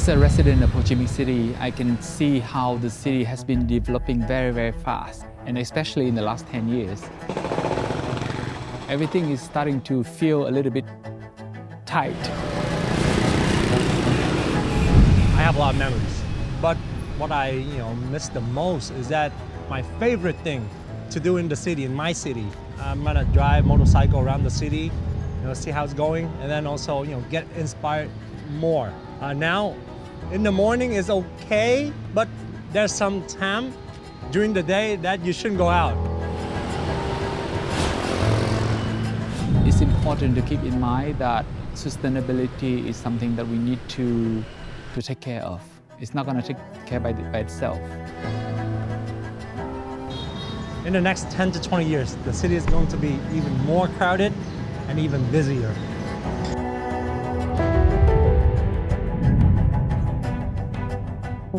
As a resident of Ho Chi Minh City, I can see how the city has been developing very, very fast, and especially in the last 10 years. Everything is starting to feel a little bit tight. I have a lot of memories, but what I miss the most is that my favorite thing to do in the city, in my city, I'm gonna drive motorcycle around the city, see how it's going, and then also get inspired more. Now, in the morning is okay, but there's some time during the day that you shouldn't go out. It's important to keep in mind that sustainability is something that we need to take care of. It's not going to take care by itself. In the next 10 to 20 years, the city is going to be even more crowded and even busier.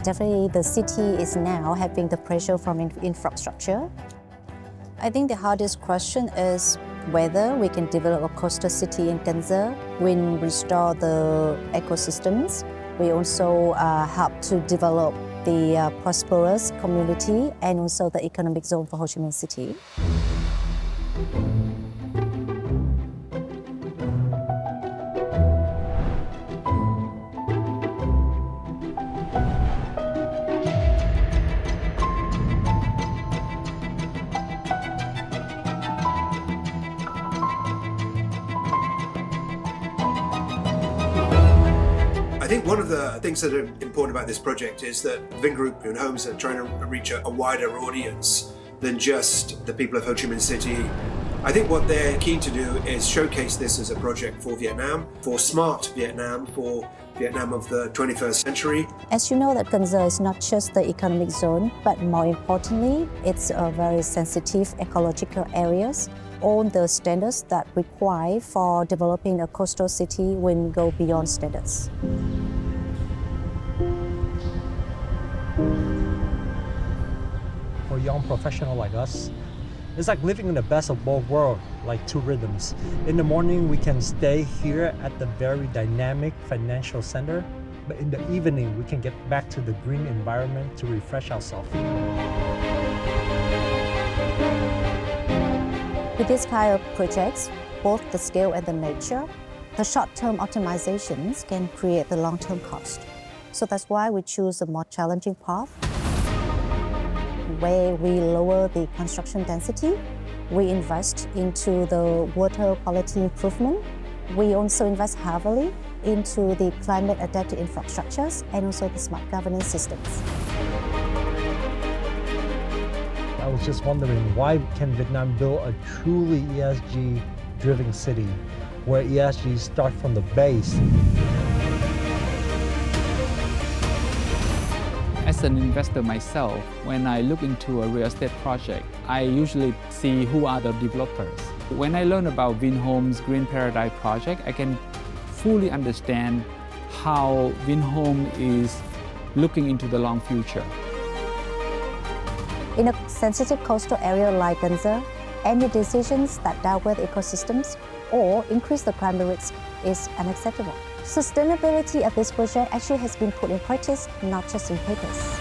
Definitely, the city is now having the pressure from infrastructure. I think the hardest question is whether we can develop a coastal city in Kanza when we restore the ecosystems. We also help to develop the prosperous community and also the economic zone for Ho Chi Minh City. I think one of the things that are important about this project is that Vinhomes are trying to reach a wider audience than just the people of Ho Chi Minh City. I think what they're keen to do is showcase this as a project for Vietnam, for smart Vietnam, for Vietnam of the 21st century. As you know, that Kanza is not just the economic zone, but more importantly, it's a very sensitive ecological areas. All the standards that require for developing a coastal city will go beyond standards. For young professionals like us, it's like living in the best of both worlds, like two rhythms. In the morning, we can stay here at the very dynamic financial center, but in the evening, we can get back to the green environment to refresh ourselves. With this kind of projects, both the scale and the nature, the short-term optimizations can create the long-term cost. So that's why we choose a more challenging path, where we lower the construction density, we invest into the water quality improvement, we also invest heavily into the climate-adapted infrastructures and also the smart governance systems. I was just wondering, why can Vietnam build a truly ESG-driven city, where ESG starts from the base? As an investor myself, when I look into a real estate project, I usually see who are the developers. When I learn about Vinhomes Green Paradise project, I can fully understand how Vinhomes is looking into the long future. In a sensitive coastal area like Kanza, any decisions that downgrade ecosystems or increase the climate risk is unacceptable. Sustainability of this project actually has been put in practice, not just in papers.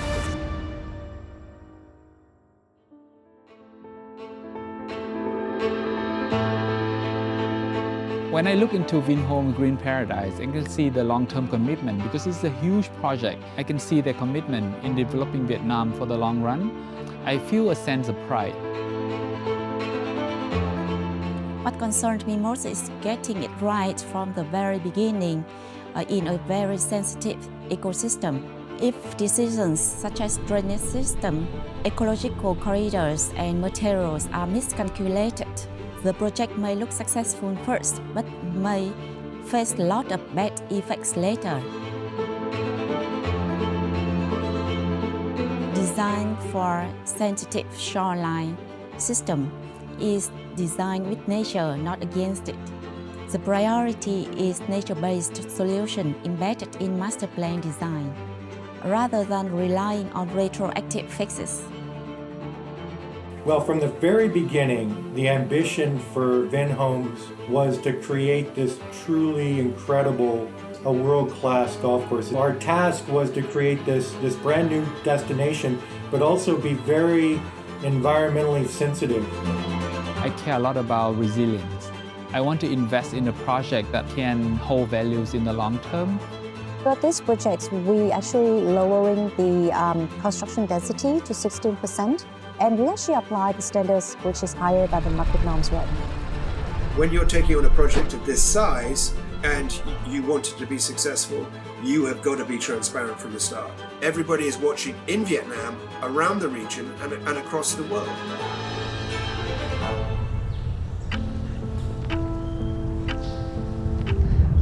When I look into Vinhomes Green Paradise, I can see the long-term commitment because it's a huge project. I can see their commitment in developing Vietnam for the long run. I feel a sense of pride. What concerns me most is getting it right from the very beginning in a very sensitive ecosystem. If decisions such as drainage system, ecological corridors and materials are miscalculated, the project may look successful first, but may face a lot of bad effects later. Design for sensitive shoreline system is designed with nature, not against it. The priority is nature-based solution embedded in master plan design, rather than relying on retroactive fixes. Well, from the very beginning, the ambition for Vinhomes was to create this truly incredible a world-class golf course. Our task was to create this brand new destination, but also be very environmentally sensitive. I care a lot about resilience. I want to invest in a project that can hold values in the long term. For this project, we actually lowering the construction density to 16%, and we actually apply the standards which is higher than the market norms right now. When you're taking on a project of this size and you want it to be successful, you have got to be transparent from the start. Everybody is watching in Vietnam, around the region, and across the world.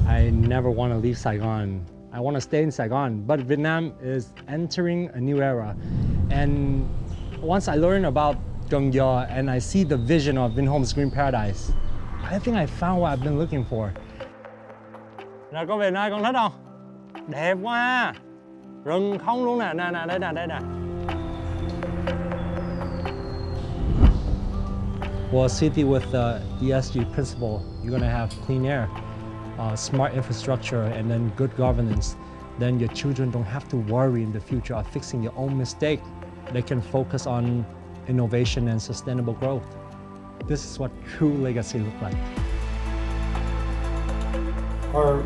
I never want to leave Saigon. I want to stay in Saigon, but Vietnam is entering a new era. And once I learn about Gyeong Gyo and I see the vision of Vinhomes Green Paradise, I think I found what I've been looking for. Nè, con về nơi con thích không? Đẹp quá. Rừng không luôn nè, nè, đây nè, đây nè. Well, a city with the ESG principle, you're going to have clean air, smart infrastructure, and then good governance. Then your children don't have to worry in the future of fixing your own mistake. They can focus on innovation and sustainable growth. This is what true legacy looks like. Our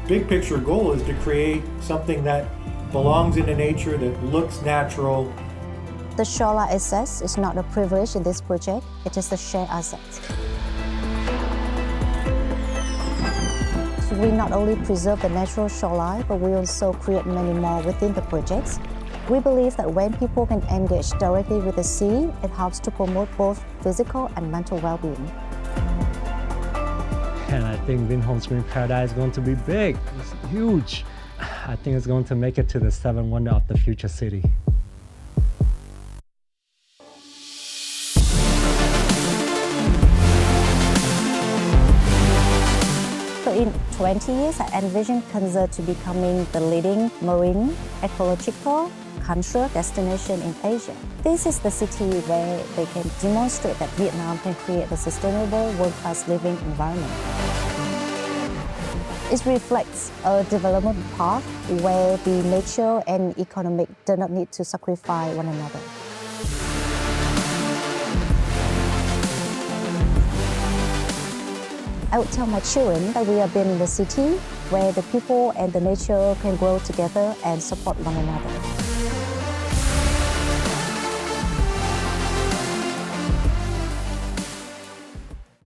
big picture goal is to create something that belongs in the nature, that looks natural. The shoreline access is not a privilege in this project, it is a shared asset. So we not only preserve the natural shoreline, but we also create many more within the projects. We believe that when people can engage directly with the sea, it helps to promote both physical and mental well-being. And I think Vinhomes Green Paradise is going to be big. It's huge. I think it's going to make it to the 7th wonder of the future city. So in 20 years, I envision Cần to becoming the leading marine, ecological, cultural destination in Asia. This is the city where they can demonstrate that Vietnam can create a sustainable, world-class living environment. It reflects a development path where the nature and economic do not need to sacrifice one another. I would tell my children that we have been in the city where the people and the nature can grow together and support one another.